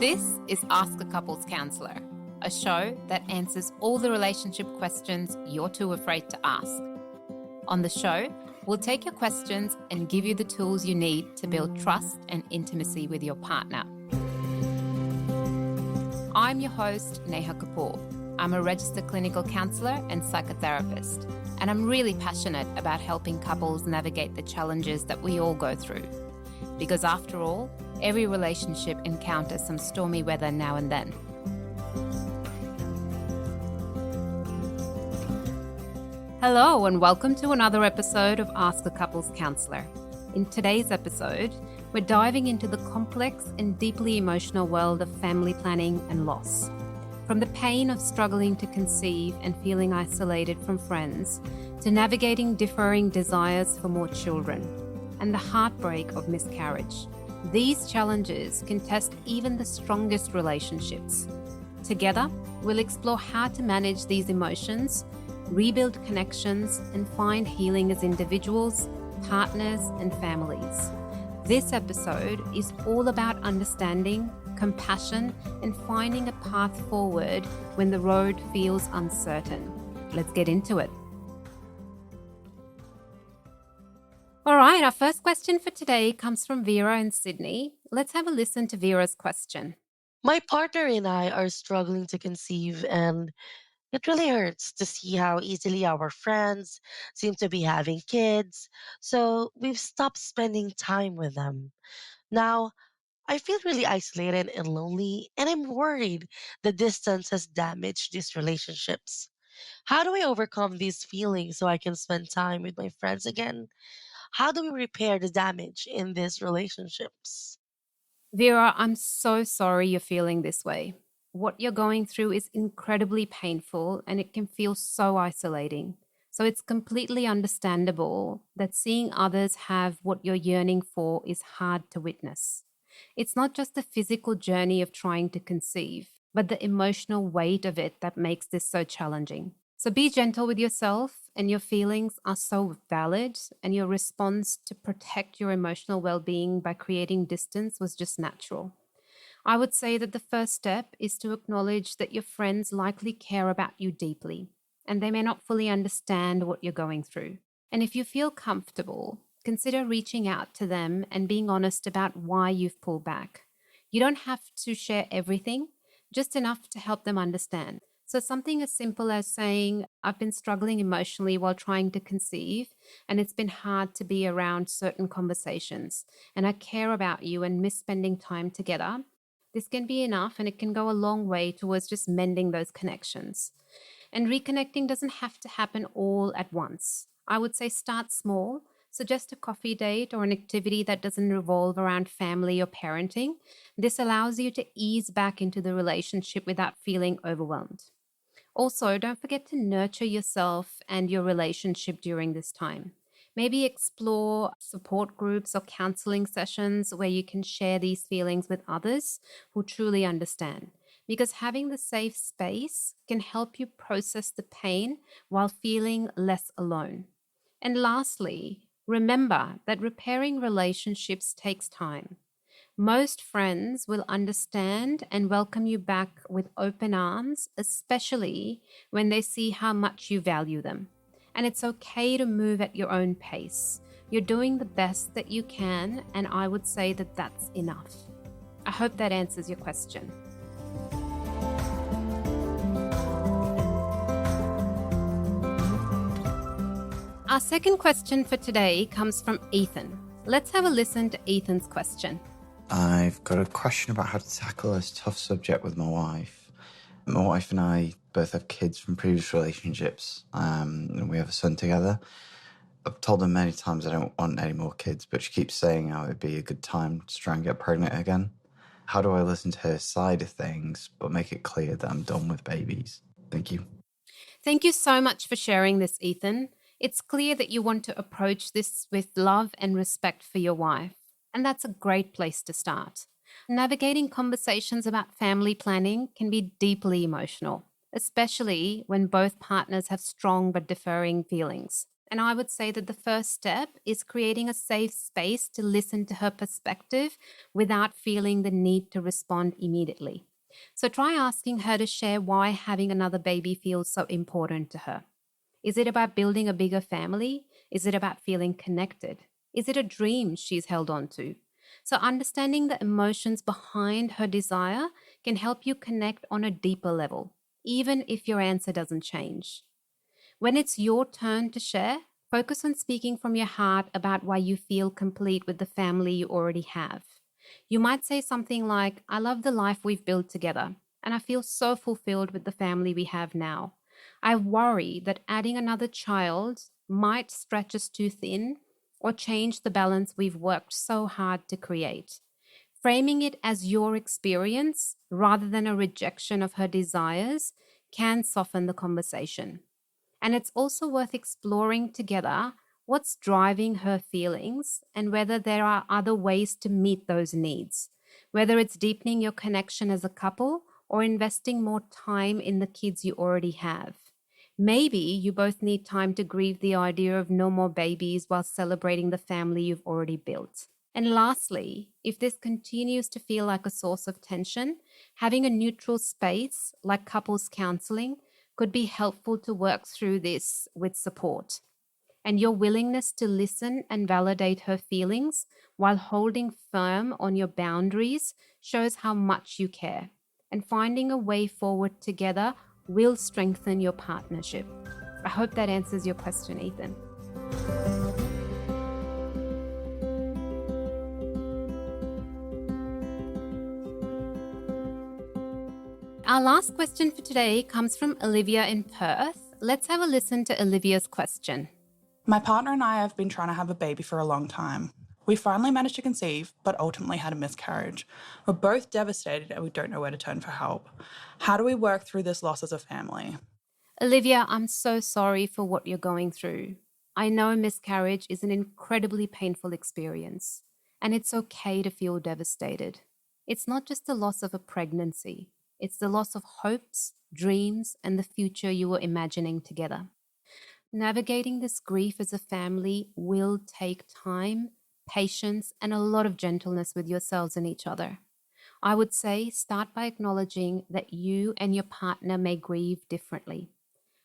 This is Ask a Couples Counselor, a show that answers all the relationship questions you're too afraid to ask. On the show, we'll take your questions and give you the tools you need to build trust and intimacy with your partner. I'm your host, Neha Kapoor. I'm a registered clinical counsellor and psychotherapist, and I'm really passionate about helping couples navigate the challenges that we all go through. Because after all, every relationship encounters some stormy weather now and then. Hello, and welcome to another episode of Ask a Couples Counselor. In today's episode, we're diving into the complex and deeply emotional world of family planning and loss. From the pain of struggling to conceive and feeling isolated from friends, to navigating differing desires for more children, and the heartbreak of miscarriage. These challenges can test even the strongest relationships. Together, we'll explore how to manage these emotions, rebuild connections, and find healing as individuals, partners, and families. This episode is all about understanding, compassion, and finding a path forward when the road feels uncertain. Let's get into it. All right, our first question for today comes from Vera in Sydney. Let's have a listen to Vera's question. My partner and I are struggling to conceive, and it really hurts to see how easily our friends seem to be having kids. So we've stopped spending time with them. Now, I feel really isolated and lonely, and I'm worried the distance has damaged these relationships. How do I overcome these feelings so I can spend time with my friends again? How do we repair the damage in these relationships? Vera, I'm so sorry you're feeling this way. What you're going through is incredibly painful and it can feel so isolating. So it's completely understandable that seeing others have what you're yearning for is hard to witness. It's not just the physical journey of trying to conceive, but the emotional weight of it that makes this so challenging. So be gentle with yourself, and your feelings are so valid, and your response to protect your emotional well being by creating distance was just natural. I would say that the first step is to acknowledge that your friends likely care about you deeply, and they may not fully understand what you're going through. And if you feel comfortable, consider reaching out to them and being honest about why you've pulled back. You don't have to share everything, just enough to help them understand. So, something as simple as saying, I've been struggling emotionally while trying to conceive, and it's been hard to be around certain conversations, and I care about you and miss spending time together. This can be enough, and it can go a long way towards just mending those connections. And reconnecting doesn't have to happen all at once. I would say start small. Suggest a coffee date or an activity that doesn't revolve around family or parenting. This allows you to ease back into the relationship without feeling overwhelmed. Also, don't forget to nurture yourself and your relationship during this time. Maybe explore support groups or counseling sessions where you can share these feelings with others who truly understand. Because having the safe space can help you process the pain while feeling less alone. And lastly, remember that repairing relationships takes time. Most friends will understand and welcome you back with open arms, especially when they see how much you value them. And it's okay to move at your own pace. You're doing the best that you can, and I would say that that's enough. I hope that answers your question. Our second question for today comes from Ethan. Let's have a listen to Ethan's question. I've got a question about how to tackle this tough subject with my wife. My wife and I both have kids from previous relationships, and we have a son together. I've told her many times I don't want any more kids, but she keeps saying how it'd be a good time to try and get pregnant again. How do I listen to her side of things, but make it clear that I'm done with babies? Thank you. Thank you so much for sharing this, Ethan. It's clear that you want to approach this with love and respect for your wife, and that's a great place to start. Navigating conversations about family planning can be deeply emotional, especially when both partners have strong but differing feelings. And I would say that the first step is creating a safe space to listen to her perspective without feeling the need to respond immediately. So try asking her to share why having another baby feels so important to her. Is it about building a bigger family? Is it about feeling connected? Is it a dream she's held on to? So, understanding the emotions behind her desire can help you connect on a deeper level, even if your answer doesn't change. When it's your turn to share, focus on speaking from your heart about why you feel complete with the family you already have. You might say something like, I love the life we've built together, and I feel so fulfilled with the family we have now. I worry that adding another child might stretch us too thin or change the balance we've worked so hard to create. Framing it as your experience rather than a rejection of her desires can soften the conversation. And it's also worth exploring together what's driving her feelings and whether there are other ways to meet those needs, whether it's deepening your connection as a couple or investing more time in the kids you already have. Maybe you both need time to grieve the idea of no more babies while celebrating the family you've already built. And lastly, if this continues to feel like a source of tension, having a neutral space like couples counseling could be helpful to work through this with support. And your willingness to listen and validate her feelings while holding firm on your boundaries shows how much you care. And finding a way forward together will strengthen your partnership. I hope that answers your question, Ethan. Our last question for today comes from Olivia in Perth. Let's have a listen to Olivia's question. My partner and I have been trying to have a baby for a long time. We finally managed to conceive, but ultimately had a miscarriage. We're both devastated and we don't know where to turn for help. How do we work through this loss as a family? Olivia, I'm so sorry for what you're going through. I know miscarriage is an incredibly painful experience, and it's okay to feel devastated. It's not just the loss of a pregnancy, it's the loss of hopes, dreams, and the future you were imagining together. Navigating this grief as a family will take time, patience, and a lot of gentleness with yourselves and each other. I would say start by acknowledging that you and your partner may grieve differently.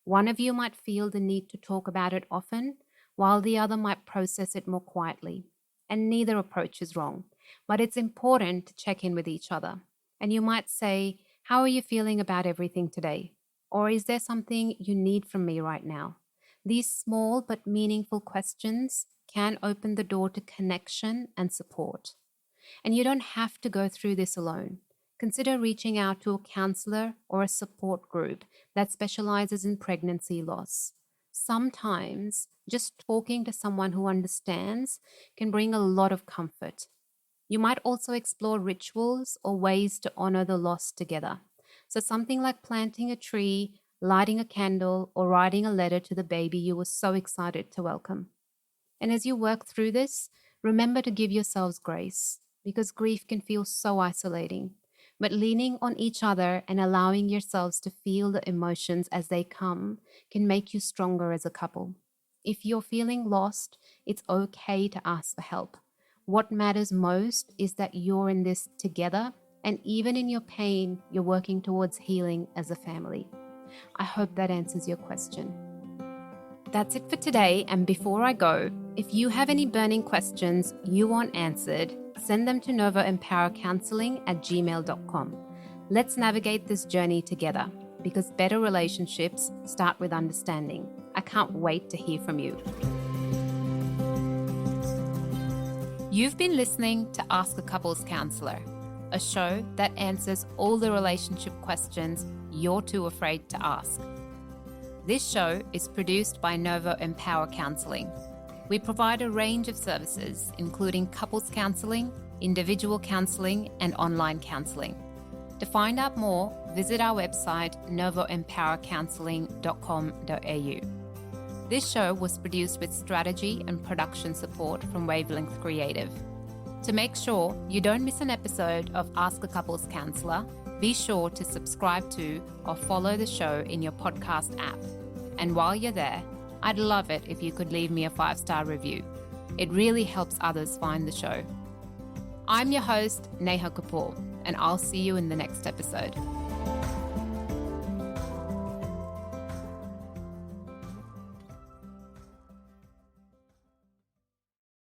One of you might feel the need to talk about it often, while the other might process it more quietly. And neither approach is wrong, but it's important to check in with each other. And you might say, how are you feeling about everything today? Or is there something you need from me right now? These small but meaningful questions can open the door to connection and support. And you don't have to go through this alone. Consider reaching out to a counselor or a support group that specializes in pregnancy loss. Sometimes just talking to someone who understands can bring a lot of comfort. You might also explore rituals or ways to honor the loss together. So, something like planting a tree, lighting a candle, or writing a letter to the baby you were so excited to welcome. And as you work through this, remember to give yourselves grace because grief can feel so isolating. But leaning on each other and allowing yourselves to feel the emotions as they come can make you stronger as a couple. If you're feeling lost, it's okay to ask for help. What matters most is that you're in this together, and even in your pain, you're working towards healing as a family. I hope that answers your question. That's it for today, and before I go, if you have any burning questions you want answered, send them to novoempowercounselling@gmail.com. Let's navigate this journey together because better relationships start with understanding. I can't wait to hear from you. You've been listening to Ask a Couples Counselor, a show that answers all the relationship questions you're too afraid to ask. This show is produced by Novo Empower Counselling. We provide a range of services, including couples counselling, individual counselling, and online counselling. To find out more, visit our website novoempowercounselling.com.au. This show was produced with strategy and production support from Wavelength Creative. To make sure you don't miss an episode of Ask a Couples Counselor, be sure to subscribe to or follow the show in your podcast app. And while you're there, I'd love it if you could leave me a 5-star review. It really helps others find the show. I'm your host, Neha Kapoor, and I'll see you in the next episode.